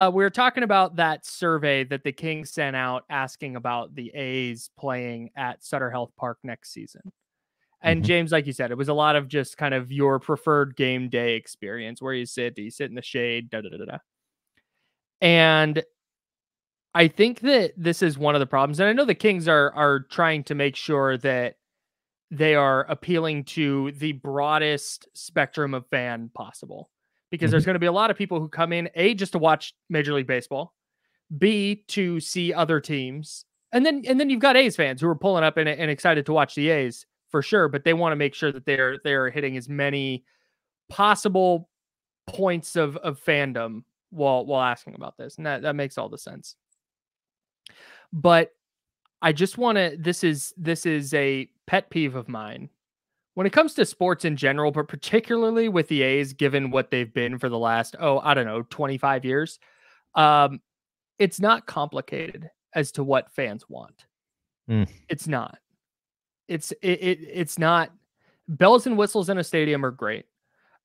We were talking about that survey that the Kings sent out asking about the A's playing at Sutter Health Park next season. And James, like you said, it was a lot of just kind of your preferred game day experience. Where you sit? Do you sit in the shade? Da, da, da, da. And I think that this is one of the problems. And I know the Kings are trying to make sure that they are appealing to the broadest spectrum of fan possible. Because there's going to be a lot of people who come in, A, just to watch Major League Baseball, B, to see other teams. And then you've got A's fans who are pulling up and excited to watch the A's for sure, but they want to make sure that they're hitting as many possible points of fandom while asking about this. And that makes all the sense. But I just want to, this is a pet peeve of mine when it comes to sports in general, but particularly with the A's, given what they've been for the last, 25 years. It's not complicated as to what fans want. It's not. It's not. Bells and whistles in a stadium are great.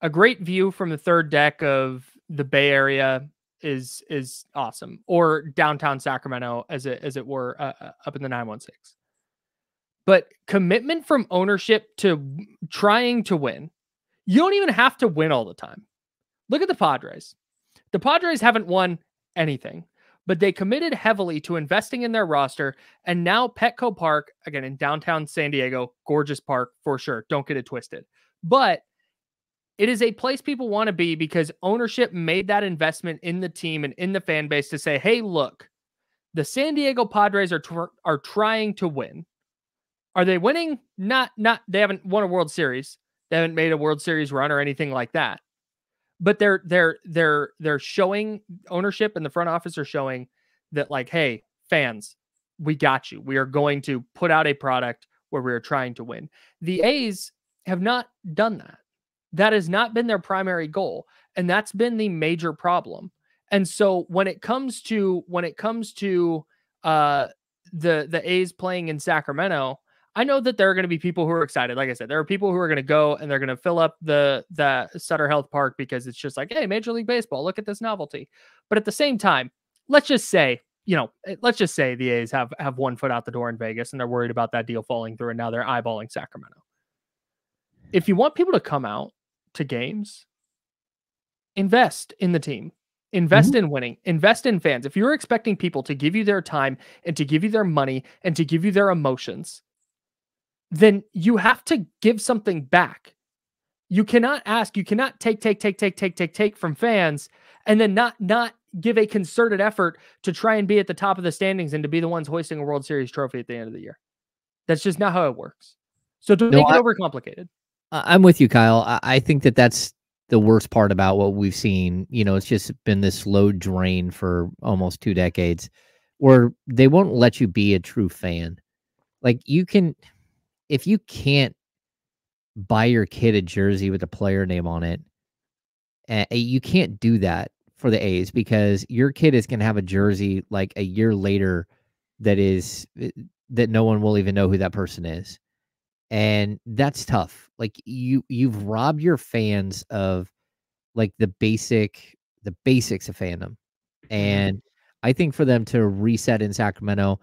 A great view from the third deck of the Bay Area is awesome, or downtown Sacramento, as it were, up in the 916. But commitment from ownership to trying to win. You don't even have to win all the time. Look at the Padres. The Padres haven't won anything, but they committed heavily to investing in their roster. And now Petco Park, again, in downtown San Diego, gorgeous park for sure. Don't get it twisted. But it is a place people want to be because ownership made that investment in the team and in the fan base to say, hey, look, the San Diego Padres are trying to win. Are they winning? Not. They haven't won a World Series. They haven't made a World Series run or anything like that. But they're showing, ownership and the front office are showing that, like, hey, fans, we got you. We are going to put out a product where we are trying to win. The A's have not done that. That has not been their primary goal, and that's been the major problem. And so when it comes to the A's playing in Sacramento, I know that there are going to be people who are excited. Like I said, there are people who are going to go and they're going to fill up the Sutter Health Park because it's just like, hey, Major League Baseball, look at this novelty. But at the same time, let's just say the A's have one foot out the door in Vegas and they're worried about that deal falling through, and now they're eyeballing Sacramento. If you want people to come out to games, invest in the team. Invest in winning, invest in fans. If you're expecting people to give you their time and to give you their money and to give you their emotions, then you have to give something back. You cannot take from fans and then not give a concerted effort to try and be at the top of the standings and to be the ones hoisting a World Series trophy at the end of the year. That's just not how it works. So don't make it overcomplicated. I'm with you, Kyle. I think that's the worst part about what we've seen. It's just been this slow drain for almost 2 decades where they won't let you be a true fan. Like, if you can't buy your kid a jersey with a player name on it, you can't do that for the A's because your kid is going to have a jersey like a year later that no one will even know who that person is. And that's tough. Like, you've robbed your fans of like the basics of fandom. And I think for them to reset in Sacramento,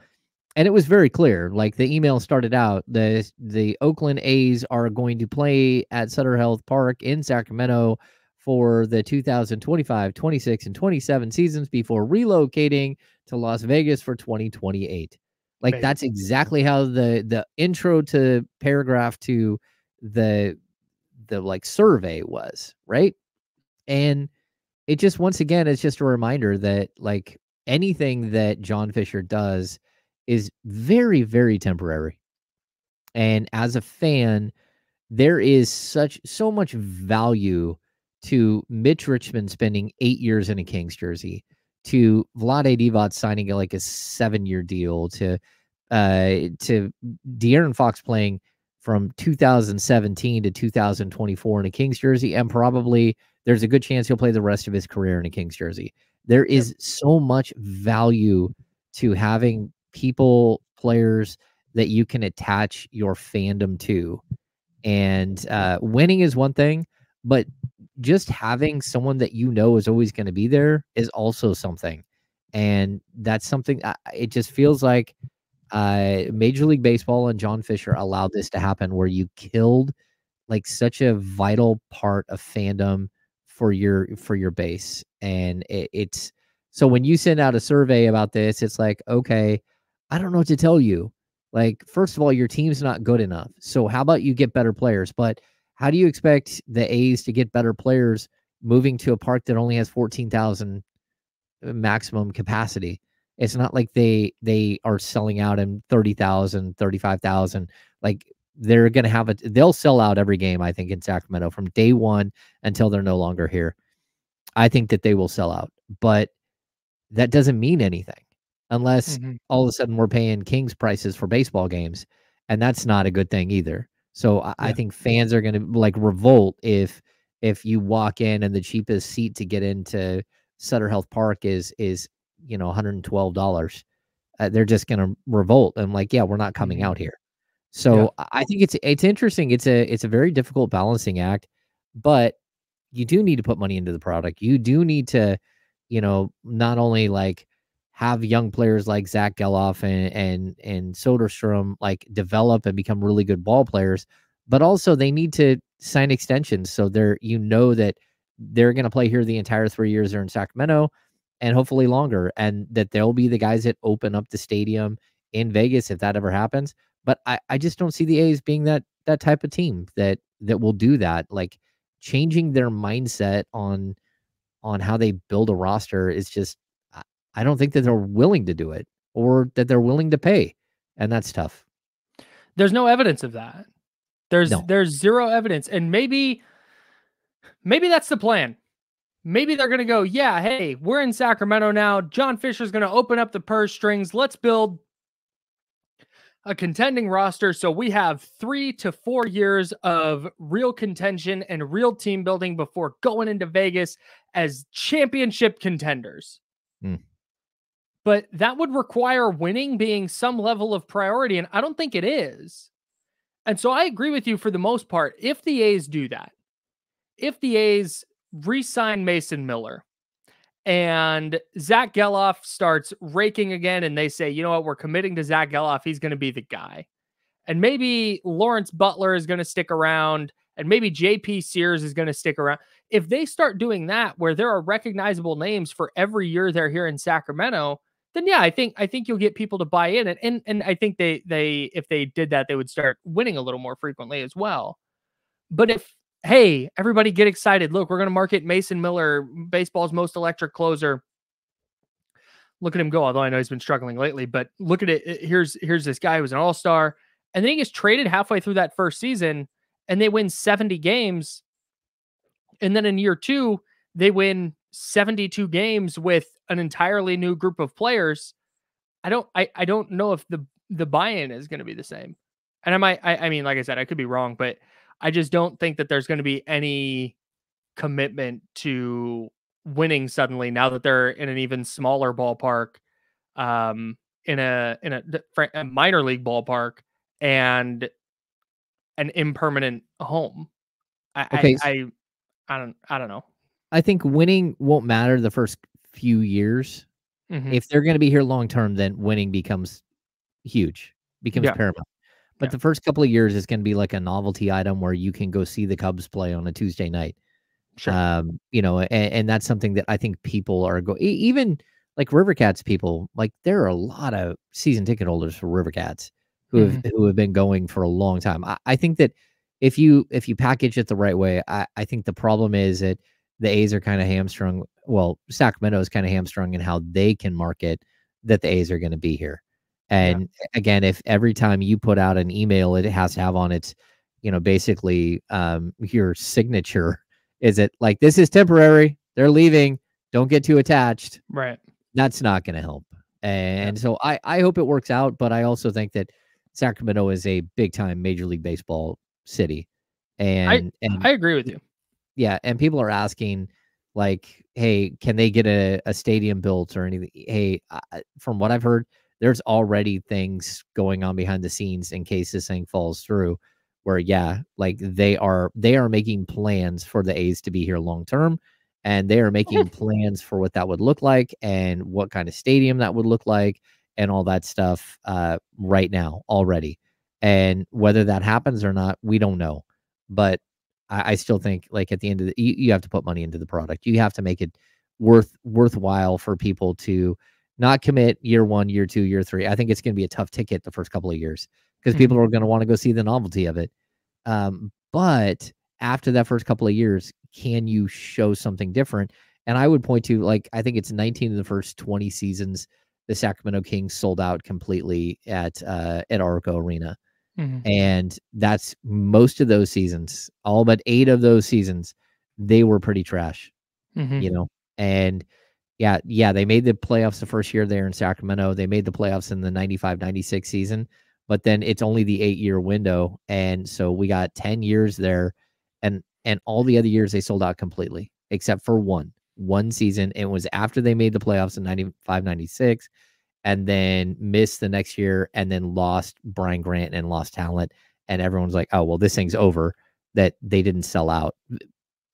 and it was very clear, like the email started out, the Oakland A's are going to play at Sutter Health Park in Sacramento for the 2025, 26, and 27 seasons before relocating to Las Vegas for 2028. Like, maybe. That's exactly how the intro to paragraph to the like survey was, right? And it just, once again, it's just a reminder that like anything that John Fisher does is very, very temporary. And as a fan, there is so much value to Mitch Richmond spending 8 years in a Kings jersey, to Vlade Divac signing like a 7-year deal, to De'Aaron Fox playing from 2017 to 2024 in a Kings jersey, and probably there's a good chance he'll play the rest of his career in a Kings jersey. There is so much value to having people, players that you can attach your fandom to. And winning is one thing, but just having someone that you know is always going to be there is also something. And that's something it just feels like Major League Baseball and John Fisher allowed this to happen, where you killed like such a vital part of fandom for your base. And it's so when you send out a survey about this, it's like, okay, I don't know what to tell you. Like, first of all, your team's not good enough. So how about you get better players? But how do you expect the A's to get better players moving to a park that only has 14,000 maximum capacity? It's not like they are selling out in 30,000, 35,000. Like, they're going to have they'll sell out every game, I think, in Sacramento from day one until they're no longer here. I think that they will sell out, but that doesn't mean anything unless all of a sudden we're paying Kings prices for baseball games. And that's not a good thing either. So I think fans are going to like revolt if you walk in and the cheapest seat to get into Sutter Health Park is $112. They're just going to revolt. And like, yeah, we're not coming out here. So I think it's interesting. It's a very difficult balancing act, but you do need to put money into the product. You do need to, not only like have young players like Zach Geloff and Soderstrom like develop and become really good ball players, but also they need to sign extensions so that they're going to play here the entire 3 years they're in Sacramento, and hopefully longer, and that they'll be the guys that open up the stadium in Vegas if that ever happens. But I just don't see the A's being that type of team that will do that. Like, changing their mindset on how they build a roster is just, I don't think that they're willing to do it or that they're willing to pay. And that's tough. There's no evidence of that. There's zero evidence. And maybe that's the plan. Maybe they're going to go, yeah, hey, we're in Sacramento now. John Fisher's going to open up the purse strings. Let's build a contending roster, so we have 3 to 4 years of real contention and real team building before going into Vegas as championship contenders. But that would require winning being some level of priority, and I don't think it is. And so I agree with you for the most part. If the A's do that, if the A's re-sign Mason Miller, and Zach Geloff starts raking again, and they say, you know what, we're committing to Zach Geloff. He's going to be the guy. And maybe Lawrence Butler is going to stick around, and maybe JP Sears is going to stick around. If they start doing that, where there are recognizable names for every year they're here in Sacramento, then yeah, I think you'll get people to buy in. And I think they if they did that, they would start winning a little more frequently as well. But if, hey, everybody get excited. Look, we're going to market Mason Miller, baseball's most electric closer. Look at him go, although I know he's been struggling lately, but look at it. Here's this guy who was an all-star, and then he gets traded halfway through that first season, and they win 70 games. And then in year 2, they win 72 games with an entirely new group of players. I don't know if the buy-in is going to be the same. And I mean, like I said, I could be wrong, but I just don't think that there's going to be any commitment to winning suddenly now that they're in an even smaller ballpark, in a minor league ballpark and an impermanent home. I don't know. I think winning won't matter the first few years. If they're going to be here long term, then winning becomes huge, paramount. But the first couple of years is going to be like a novelty item where you can go see the Cubs play on a Tuesday night. Sure. And that's something that I think people are even like River Cats people, like there are a lot of season ticket holders for River Cats who have been going for a long time. I think that if you package it the right way, I think the problem is that the A's are kind of hamstrung. Well, Sacramento is kind of hamstrung in how they can market that the A's are going to be here. And again, if every time you put out an email, it has to have on its, basically your signature, is it like, this is temporary, they're leaving, don't get too attached. Right. That's not going to help. And so I hope it works out, but I also think that Sacramento is a big time Major League Baseball city. And I agree with you. Yeah. And people are asking like, hey, can they get a stadium built or anything? Hey, from what I've heard, there's already things going on behind the scenes in case this thing falls through, where like they are making plans for the A's to be here long term, and they are making plans for what that would look like and what kind of stadium that would look like and all that stuff right now already. And whether that happens or not, we don't know. But I still think, like, at the end of the, you have to put money into the product. You have to make it worthwhile for people to not commit year 1, year 2, year 3. I think it's going to be a tough ticket the first couple of years because people are going to want to go see the novelty of it. But after that first couple of years, can you show something different? And I would point to, like, I think it's 19 of the first 20 seasons the Sacramento Kings sold out completely at Arco Arena. And that's most of those seasons, all but 8 of those seasons, they were pretty trash, you know? And yeah, they made the playoffs the first year there in Sacramento. They made the playoffs in the 95-96 season, but then it's only the 8-year window. And so we got 10 years there, and all the other years they sold out completely, except for one season. It was after they made the playoffs in 95-96. And then missed the next year, and then lost Brian Grant and lost talent. And everyone's like, oh, well, this thing's over, that they didn't sell out.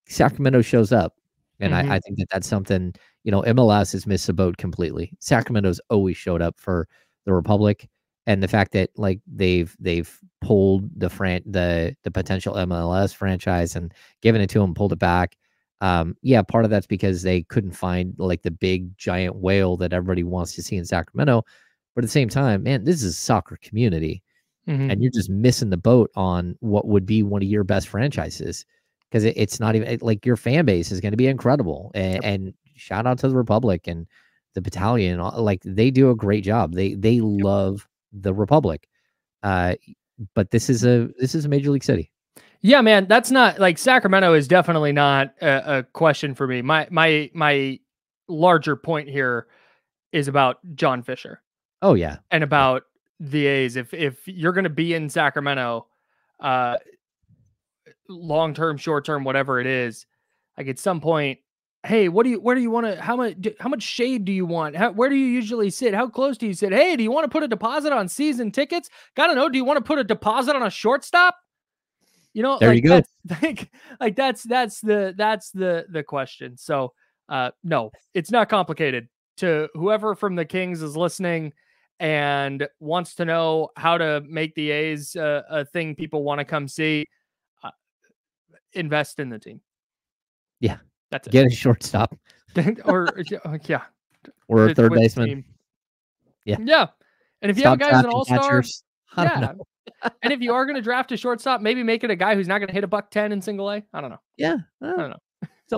Sacramento shows up. And I think that's something, MLS has missed the boat completely. Sacramento's always showed up for the Republic. And the fact that, like, they've pulled the potential MLS franchise and given it to them, pulled it back. Part of that's because they couldn't find, like, the big giant whale that everybody wants to see in Sacramento. But at the same time, man, this is a soccer community, and you're just missing the boat on what would be one of your best franchises, because it's not even like your fan base is going to be incredible. And shout out to the Republic and the Battalion, like, they do a great job. They love the Republic, but this is a major league city. Yeah, man, that's not, like, Sacramento is definitely not a question for me. My larger point here is about John Fisher. Oh yeah, and about the A's. If you're going to be in Sacramento, long term, short term, whatever it is, like, at some point, hey, where do you want to? How much shade do you want? Where do you usually sit? How close do you sit? Hey, do you want to put a deposit on season tickets? Gotta know. Do you want to put a deposit on a shortstop? There you go. That's the question. So, no, it's not complicated. To whoever from the Kings is listening and wants to know how to make the A's a thing people want to come see, invest in the team. Yeah, that's it. Get a shortstop, or a third baseman. Team. Yeah. And if you have a guy who's an all-star, and if you are going to draft a shortstop, maybe make it a guy who's not going to hit $110 in single A. I don't know. Yeah, I don't know.